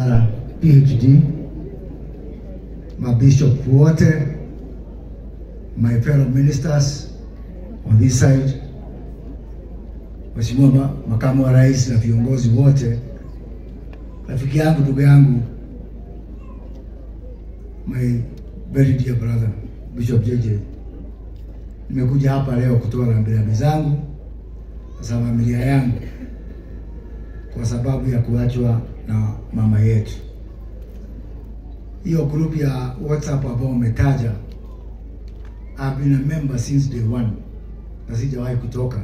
PhD, my bishop wote, my fellow ministers on this side, Mheshimiwa Makamu wa Rais na viongozi wote, rafiki yangu, ndugu yangu, my very dear brother Bishop JJ. Nimekuja hapa leo kutoa rambirambi zangu za familia yangu kwa sababu ya kuachwa na mama yetu. Hiyo group ya WhatsApp ambao umetaja, I've been a member since day one, na sijawahi kutoka.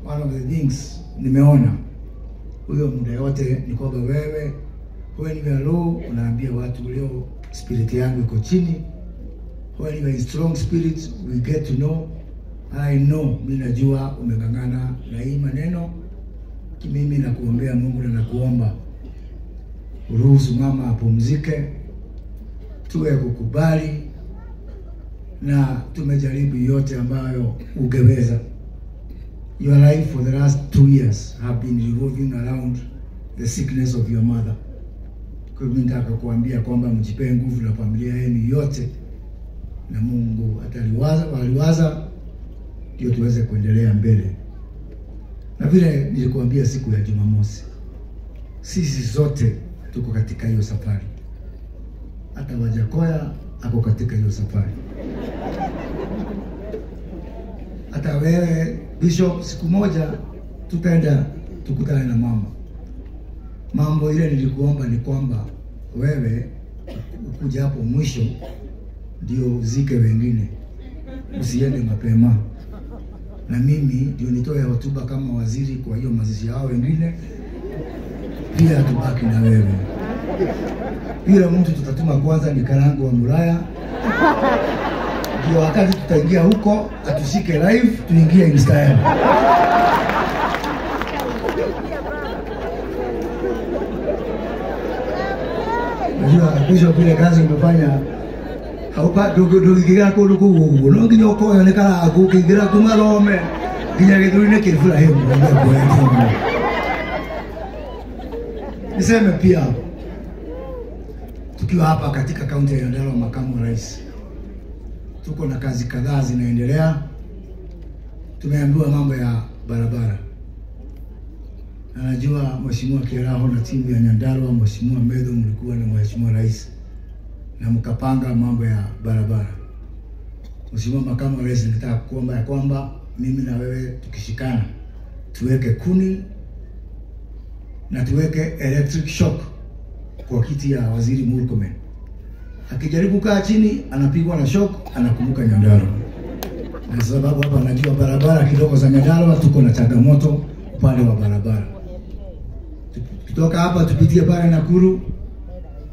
One of the things nimeona huyo muda yote ni kwamba wewe when you are low unaambia watu leo spirit yangu iko chini. When you are in strong spirit we get to know. I know, mimi najua umengangana na hii maneno. Mimi nakuombea Mungu na nakuomba uruhusu mama apumzike, tuwe kukubali, na tumejaribu yote ambayo ungeweza. Your life for the last 2 years have been revolving around the sickness of your mother. Kwa hivyo nataka kuambia kwamba mjipe nguvu na familia yenu yote, na Mungu ataliwaza ndio tuweze kuendelea mbele. Na vile nilikuambia siku ya Jumamosi, sisi zote tuko katika hiyo safari. Hata Wajakoya ako katika hiyo safari. Hata wewe Bishop, siku moja tutaenda tukutane na mama. Mambo ile nilikuomba ni kwamba wewe ukuja hapo mwisho ndio uzike wengine, usiende mapema, na mimi ndio nitoe hotuba kama waziri kwa hiyo mazishi yao wengine, pia tubaki na wewe. Bila mtu tutatuma kwanza ni Karango wa Muraya, ndio wakati tutaingia huko atushike live, tuingie Instagram. Unajua kisho vile kazi umefanya haupa dogo kigira ko dogo no nginyo ko yonekana ako kigira kumalome kinya githurine kifura hemu ndio kwa. Niseme pia tukiwa hapa katika kaunti ya Nyandarua, makamu wa rais, tuko na kazi kadhaa zinaendelea. Tumeambiwa mambo ya barabara. Najua Mheshimiwa Kiraho na timu ya Nyandarua, Mheshimiwa Medho, mlikuwa na Mheshimiwa Rais na mkapanga mambo ya barabara. Mheshimiwa Makamu wa Rais, nataka kuomba ya kwamba mimi na wewe tukishikana tuweke kuni na tuweke electric shock kwa kiti ya Waziri Murkomen. Akijaribu kaa chini anapigwa na shock, anakumbuka Nyandarua. Na sababu hapa najua barabara kidogo za Nyandarua tuko na changamoto upande wa barabara. Kutoka hapa tupitie pale Nakuru,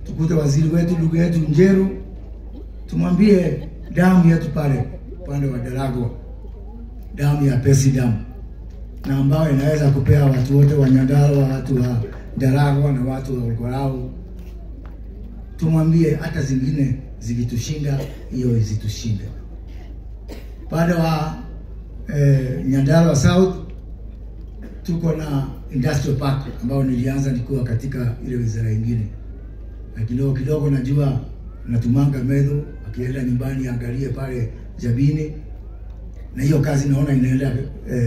tukute waziri wetu ndugu yetu Njeru, tumwambie damu yetu pale upande wa Daragwa, damu ya Pesi damu, na ambayo inaweza kupea watu wote wa Nyandarua, watu wa Daragwa na watu wa Olkorau. Tumwambie hata zingine zikitushinda hiyo izitushinde. Pande wa Nyandarua South tuko na industrial park ambao nilianza nikiwa katika ile wizara nyingine. Na kidogo najua natumanga Medho akienda nyumbani angalie pale Jabini, na hiyo kazi naona inaenda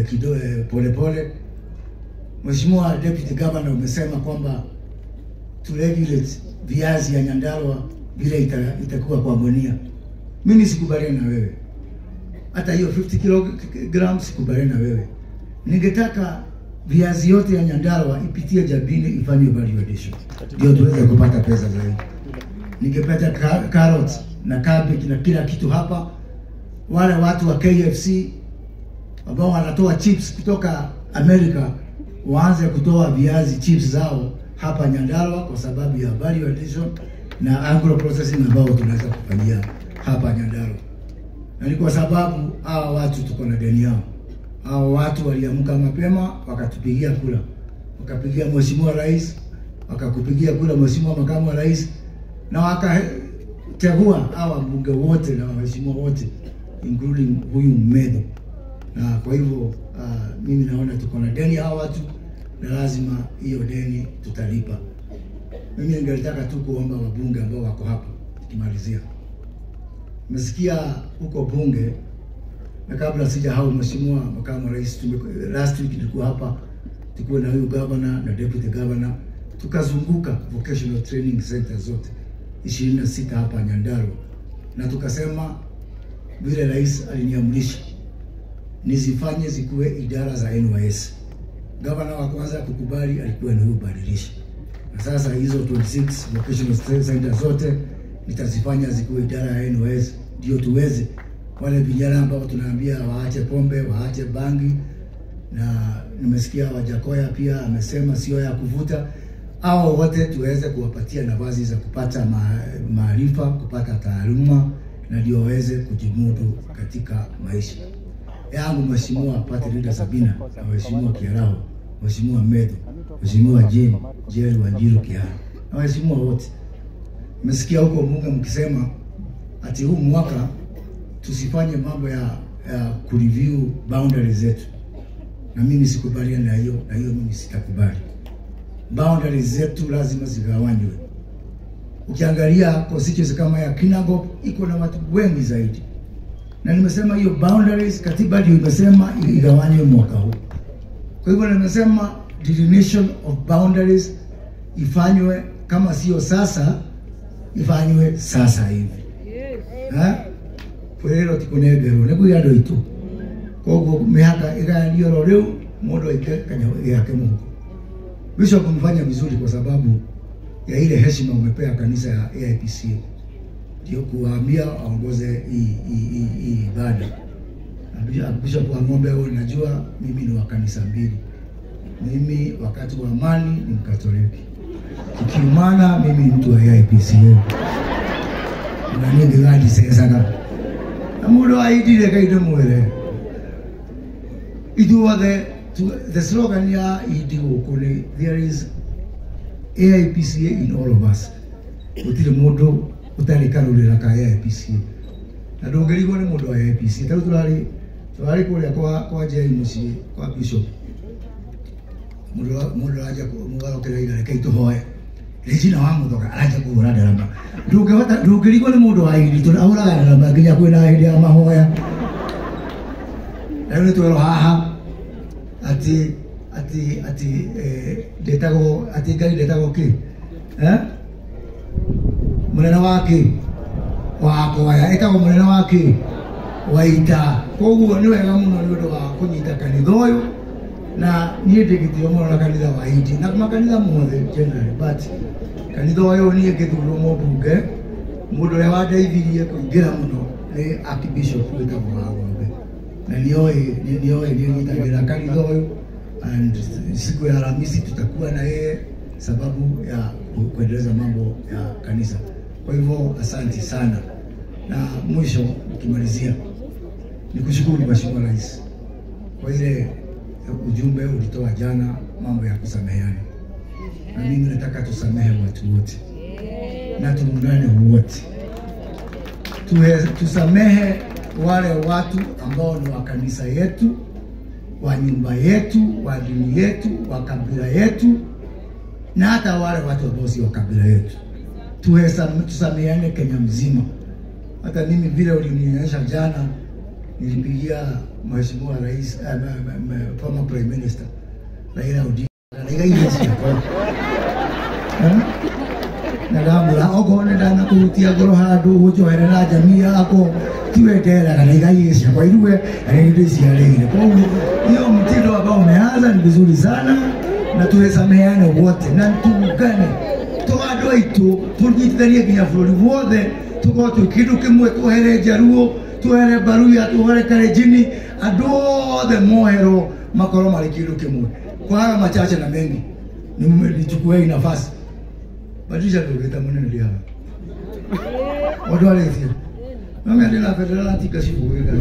kidogo pole. Mheshimiwa Deputy Governor umesema kwamba to regulate viazi ya Nyandarua vile itakuwa kwa gunia. Mimi sikubaliana na wewe. Hata hiyo 50 kg sikubaliana na wewe. Ningetaka viazi yote ya Nyandarua ipitie Jabini ifanye value addition, ndio tuweze kupata pesa zaidi. Ningepata carrots na cabbage na kila kitu hapa. Wale watu wa KFC ambao wanatoa chips kutoka Amerika waanze kutoa viazi chips zao hapa Nyandarua kwa sababu ya value addition na agro processing ambao tunaweza kufanyia hapa Nyandarua. Na ni kwa sababu hawa watu tuko na deni yao. Hao watu waliamka mapema wakatupigia kura. Wakapigia Mheshimiwa Rais, wakakupigia kura Mheshimiwa Makamu wa Rais, na wakachagua hawa mbunge wote na waheshimiwa wote including huyu Medho. Na kwa hivyo mimi naona tuko na deni hawa watu na lazima hiyo deni tutalipa. Mimi ningetaka tu kuomba wabunge ambao wako hapa tukimalizia. Mmesikia huko bunge, na kabla sijahau mheshimiwa makamu rais, last week tulikuwa hapa, tulikuwa na huyu governor na deputy governor, tukazunguka vocational training center zote 26 hapa Nyandarua, na tukasema vile rais aliniamrisha nizifanye zikuwe idara za NYS. Governor wa kwanza kukubali alikuwa ni huyu Badilisha. Na sasa hizo 26 vocational center zote nitazifanya zikuwe idara ya NYS, ndio tuweze wale vijana ambao tunaambia waache pombe, waache bangi, na nimesikia Wajakoya pia amesema sio ya kuvuta, au wote tuweze kuwapatia nafasi za kupata maarifa, kupata taaluma, na ndio waweze kujimudu katika maisha. Yangu Mheshimiwa Patrick Sabina, na Mheshimiwa Kiarao, Mheshimiwa Medo, Mheshimiwa Jerry Wanjiru Kiara, na Mheshimiwa wote. Mmesikia huko bunge mkisema ati huu mwaka tusifanye mambo ya kureview boundaries zetu. Na mimi sikubaliana na hiyo, mimi sitakubali. Boundaries zetu lazima zigawanywe. Ukiangalia constituency kama ya Kinangop iko na watu wengi zaidi. Na nimesema hiyo boundaries, katiba ndio imesema igawanywe mwaka huu. Kwa hivyo nimesema delineation of boundaries ifanywe, kama sio sasa ifanywe sasa hivi. Kwero tikunegero nebu yado itu. Kogo mehaka igandio leo modo ikanya yake Mungu. Bishop mfanya vizuri kwa sababu ya ile heshima umepea kanisa ya AIPC. Ndio kuambia aongoze hii ibada. Bishop wa Ng'ombe wao, najua mimi ni wa kanisa mbili. Mimi wakati wa amani ni Mkatoliki. Kikiumana mimi ni mtu wa AIPC. Na nini ngadi sasa? Amudo aidile kaide mwele. It was the slogan ya idigo kule, there is AIPCA in all of us. Utile modo utali karulira ka AIPCA. Na dongerigo ni modo wa AIPCA. Taru tulali kule kwa Jerry Musi, kwa Bishop. Modo aja mugalo kile ile kaito hoye. Regina wangu toka aja kuhura darama. Dongerigo ni modo wa idi tunahura darama kinya kwena idi ama hoya. Leo tuelo haha ati detago ati gari detago ki munena wake wako ya etago munena wake waita koguo ni wega muno ni undu wa kunyita kanitha uyu na nie ndigitio muno na kanitha wa indi na makanitha mothe generally, but kanitha uyu nie ngithurwo mbunge mundu uria wandeithirie kuingira muno ni Archbishop wetagwo Ng'ombe, na nioe nitagira kanitha uyu, and siku ya Alhamisi tutakuwa na yeye sababu ya kuendeleza mambo ya kanisa. Kwa hivyo asante sana, na mwisho ukimalizia nikushukuru Mheshimiwa Rais kwa ile ujumbe ulitoa jana, mambo ya kusameheana. Na mimi nataka tusamehe watu wote na tuungane wote, tusamehe wale watu ambao ni wa kanisa yetu, wa nyumba yetu, wa dini yetu, wa kabila yetu, na hata wale watu ambao si wa kabila yetu. Tusameheane Kenya mzima. Hata mimi vile ulinionyesha jana, nilipigia Mheshimiwa Rais, former Prime Minister Raila Odinga, na ndamura ogone ndana kutia goro handu ujohere na jamii yako tiwetera kana igaisha kwa iruwe ndio sialele. Kwa hiyo hiyo mtindo ambao umeanza ni vizuri sana, na tuhesameane wote na tuungane twandu aitu tunyitithanie nginya bururi wothe tukorwo twi kindu kimwe, tuhere Jaruo, tuhere Baruya, tuhere Kalenjini, andu othe mohero makorwo mari kindu kimwe. Kwa haya machache na mengi nichukue nafasi Badisha ndio munene ndio hapa. Watu wale hivi. Mimi ndio na federal atika shibu weka.